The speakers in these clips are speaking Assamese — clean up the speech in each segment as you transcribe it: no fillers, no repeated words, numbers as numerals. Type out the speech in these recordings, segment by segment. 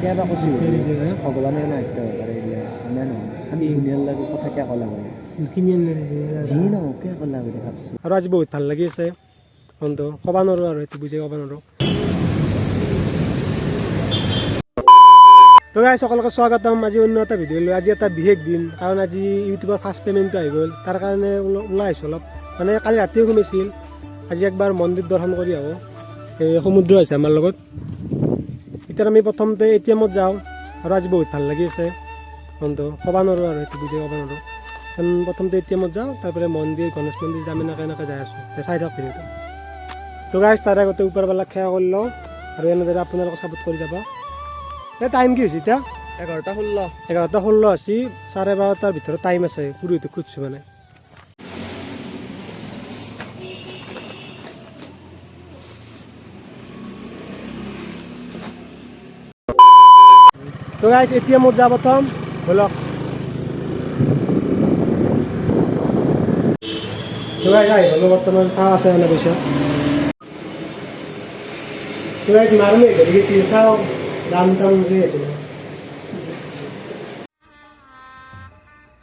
কেতিয়াবা কৈছো ভগৱানৰ নাট্য হ'ব পাৰে এইবিলাক এনে নহয় আমি দুনিয়াৰ লগত কথা কিয় ক'লা হয় কিনি আনিলে যি নহওক কিয় ক'লা বুলি ভাবছোঁ আৰু আজি বহুত ভাল লাগি আছে মনটো ক'ব নোৱাৰোঁ আৰু সেইটো বুজি ক'ব নোৱাৰোঁ তো গাইছ সকলোকে স্বাগতম আজি অন্য এটা ভিডিঅ' লৈ আজি এটা বিশেষ দিন কাৰণ আজি ইউটিউবৰ ফাৰ্ষ্ট পে'মেণ্টটো আহি গ'ল তাৰ কাৰণে ওলাই আহিছোঁ অলপ মানে কালি ৰাতিও সোমাইছিল আজি একবাৰ মন্দিৰ দৰ্শন কৰি আহোঁ এই সমুদ্ৰ আছে আমাৰ লগত এতিয়া আমি প্ৰথমতে ATMত যাওঁ আৰু আজি বহুত ভাল লাগি আছে মনটো ক'ব নোৱাৰোঁ আৰু সেইটো বুজি ক'ব নোৱাৰোঁ প্ৰথমতে ATMত যাওঁ তাৰপৰা মন্দিৰ গণেশ মন্দিৰ যাম এনেকৈ যাই আছোঁ চাই থাকক ভিডিঅ'টো তো গাইছ তাৰ আগতে ওপৰবিলাক সেৱা কৰি লওঁ আৰু এনেদৰে আপোনালোকক ছাপোৰ্ট কৰি যাব এই টাইম কি হৈছে এতিয়া 11:16 আছে 12:30 ভিতৰত টাইম আছে পুৰোহিতক খুজিছোঁ মানে তো গাইছ ATMত যা প্ৰথম বলক তো গাইছ আহি গ'লো বৰ্তমান চাহ আছে মানে পইচা তো গাইছ মাৰমি ঘৰি গেছি চাওঁ যাম তাম বুলি আছিলে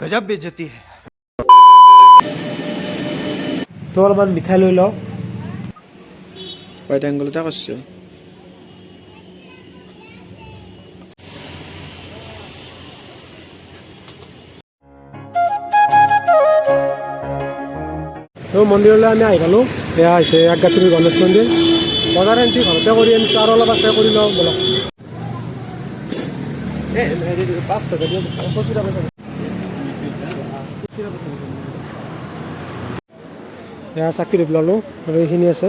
गजब बेइज्जती है তো অলপমান মিঠাই লৈ লওঁ वाइट एंगल এটা করছো তো মন্দিৰলৈ আমি আহি পালোঁ এয়া হৈছে একগাছৰি গণেশ মন্দিৰ বজাৰ এণ্ট্ৰি ঘৰতে কৰি আনিছোঁ আৰু অলপ আছে কৰি লওঁ বলক এয়া চাকি ধূপ ল'লোঁ আৰু এইখিনি আছে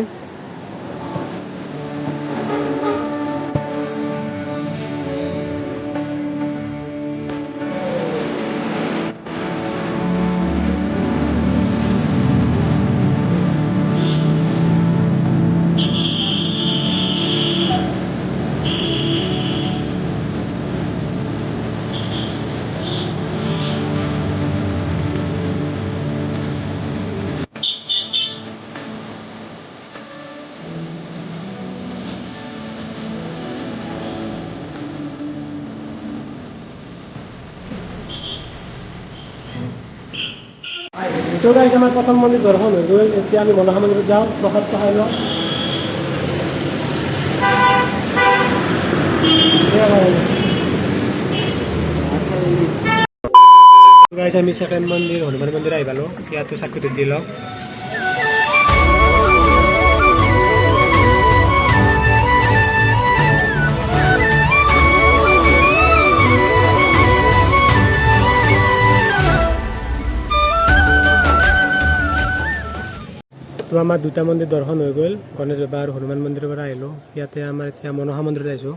তো গাইছ আমাৰ প্ৰথম মন্দিৰ দৰ্শন হৈ গ'ল এতিয়া আমি মনসা মন্দিৰত যাওঁ প্ৰসাদটো খাই লওঁ গাইছ আমি ছেকেণ্ড মন্দিৰ হনুমান মন্দিৰ আহি পালোঁ ইয়াতো চাকি ধূপ দি লওঁ তো আমাৰ দুটা মন্দিৰ দৰ্শন হৈ গ'ল গণেশ বাবা আৰু হনুমান মন্দিৰৰ পৰা আহিলোঁ ইয়াতে আমাৰ এতিয়া মনসা মন্দিৰত আহিছোঁ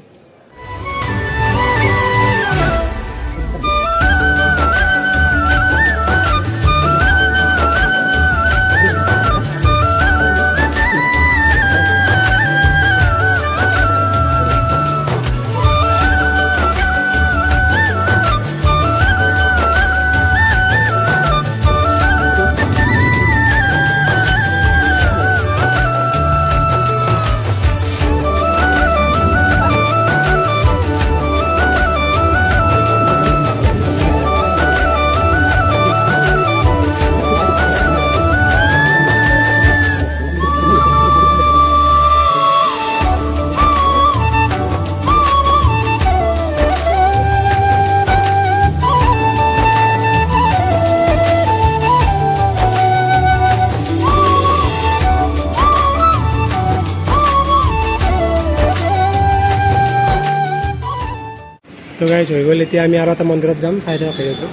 তো গাইছ হৈ গ'ল এতিয়া আমি আৰু এটা মন্দিৰত যাম চাই থাকক ভিডিঅ'টো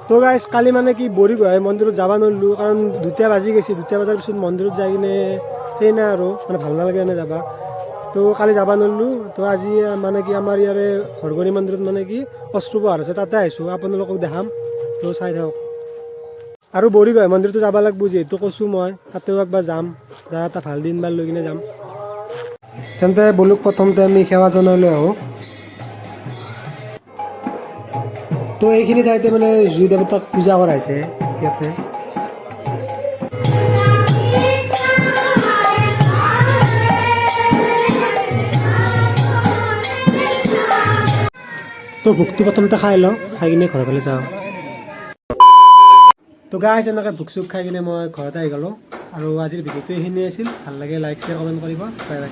তো গাইছ কালি মানে কি বৰি গোহাঁই মন্দিৰত যাব নোৱাৰিলোঁ কাৰণ 2টা বাজি গৈছে 2টা বজাৰ পিছত মন্দিৰত যাই কিনে সেই নাই আৰু মানে ভাল নালাগে এনে যাবা তো কালি যাব নোৱাৰিলোঁ তো আজি মানে কি আমাৰ ইয়াৰে হৰগনি মন্দিৰত মানে কি অস্ত্ৰোপহাৰ আছে তাতে আহিছোঁ আপোনালোকক দেখাম তো চাই থাকক আৰু বৰি গোহাঁই মন্দিৰটো যাব লাগিব যিহেতু কৈছোঁ মই তাতেও একবাৰ যাম যা এটা ভাল দিন বাৰ লৈ কিনে যাম তেন্তে বলুক প্ৰথমতে আমি সেৱা জনাই আহোঁ তো এইখিনি ঠাইতে মানে জুই দেৱতাক পূজা কৰাইছে ইয়াতে তো ভোগটো প্ৰথমতে খাই লওঁ, খাই কিনে ঘৰৰ ফালে যাওঁ। তো গাইজ এনেকৈ ভোগ চোগ খাই কিনে মই ঘৰতে আহি গ'লোঁ। আৰু আজিৰ ভিডিঅ'টো এইখিনিয়ে আছিল। ভাল লাগে লাইক শ্বেয়াৰ কমেণ্ট কৰিব। Bye bye.